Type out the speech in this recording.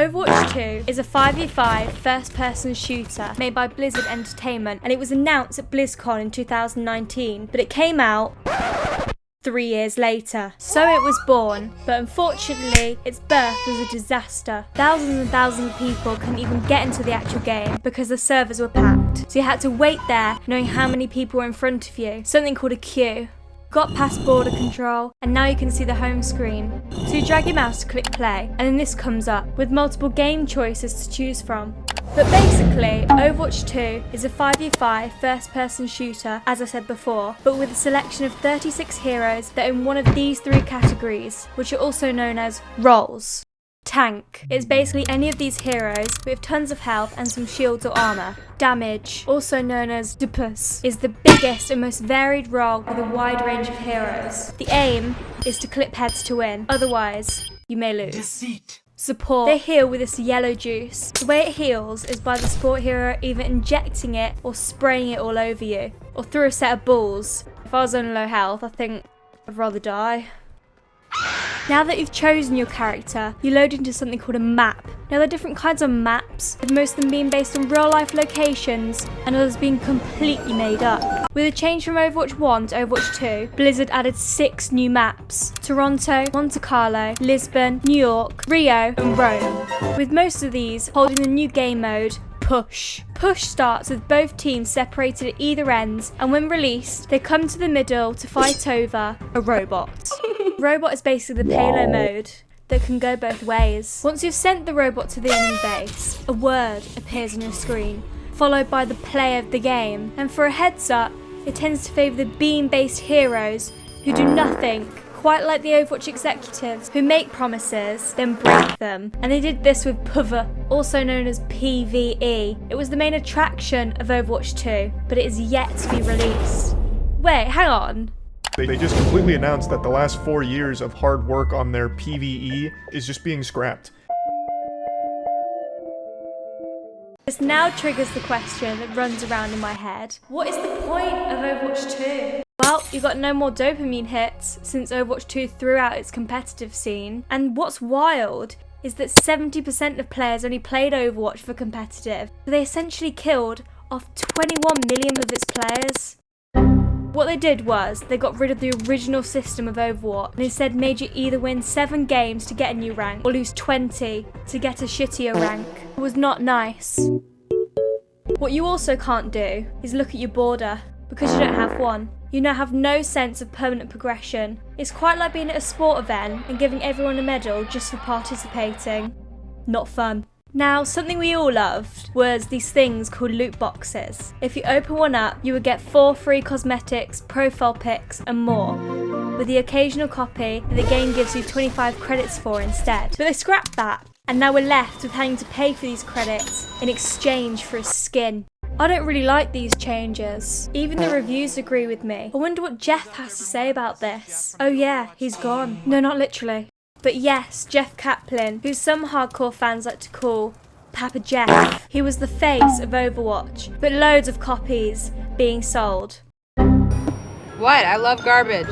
Overwatch 2 is a 5v5 first-person shooter made by Blizzard Entertainment, and it was announced at BlizzCon in 2019, but it came out 3 years later. So it was born, but unfortunately its birth was a disaster. Thousands and thousands of people couldn't even get into the actual game because the servers were packed. So you had to wait there knowing how many people were in front of you, something called a queue. Got past border control, and now you can see the home screen. So you drag your mouse to click play, and then this comes up with multiple game choices to choose from. But basically, Overwatch 2 is a 5v5 first-person shooter, as I said before, but with a selection of 36 heroes that are in one of these 3 categories, which are also known as roles. Tank is basically any of these heroes with tons of health and some shields or armour. Damage, also known as DPS, is the biggest and most varied role with a wide range of heroes. The aim is to clip heads to win, otherwise you may lose. Deceit. Support. They heal with this yellow juice. The way it heals is by the support hero either injecting it or spraying it all over you, or through a set of balls. If I was on low health, I think I'd rather die. Now that you've chosen your character, you load into something called a map. Now there are different kinds of maps, with most of them being based on real life locations and others being completely made up. With a change from Overwatch 1 to Overwatch 2, Blizzard added 6 new maps: Toronto, Monte Carlo, Lisbon, New York, Rio and Rome, with most of these holding the new game mode, Push. Push starts with both teams separated at either ends, and when released, they come to the middle to fight over a robot. Robot is basically the payload mode that can go both ways. Once you've sent the robot to the enemy base, a word appears on your screen, followed by the play of the game. And for a heads up, it tends to favour the beam-based heroes who do nothing, quite like the Overwatch executives who make promises, then break them. And they did this with PvE, also known as PvE. It was the main attraction of Overwatch 2, but it is yet to be released. Wait, hang on. They just completely announced that the last 4 years of hard work on their PvE is just being scrapped. This now triggers the question that runs around in my head. What is the point of Overwatch 2? Well, you got no more dopamine hits since Overwatch 2 threw out its competitive scene. And what's wild is that 70% of players only played Overwatch for competitive. So they essentially killed off 21 million of its players. What they did was, they got rid of the original system of Overwatch and instead made you either win 7 games to get a new rank or lose 20 to get a shittier rank. It was not nice. What you also can't do is look at your border, because you don't have one. You now have no sense of permanent progression. It's quite like being at a sport event and giving everyone a medal just for participating. Not fun. Now, something we all loved was these things called loot boxes. If you open one up, you would get 4 free cosmetics, profile pics and more, with the occasional copy that the game gives you 25 credits for instead. But they scrapped that, and now we're left with having to pay for these credits in exchange for a skin. I don't really like these changes. Even the reviews agree with me. I wonder what Jeff has to say about this. Oh yeah, he's gone. No, not literally. But yes, Jeff Kaplan, who some hardcore fans like to call Papa Jeff. He was the face of Overwatch, but loads of copies being sold. What? I love garbage.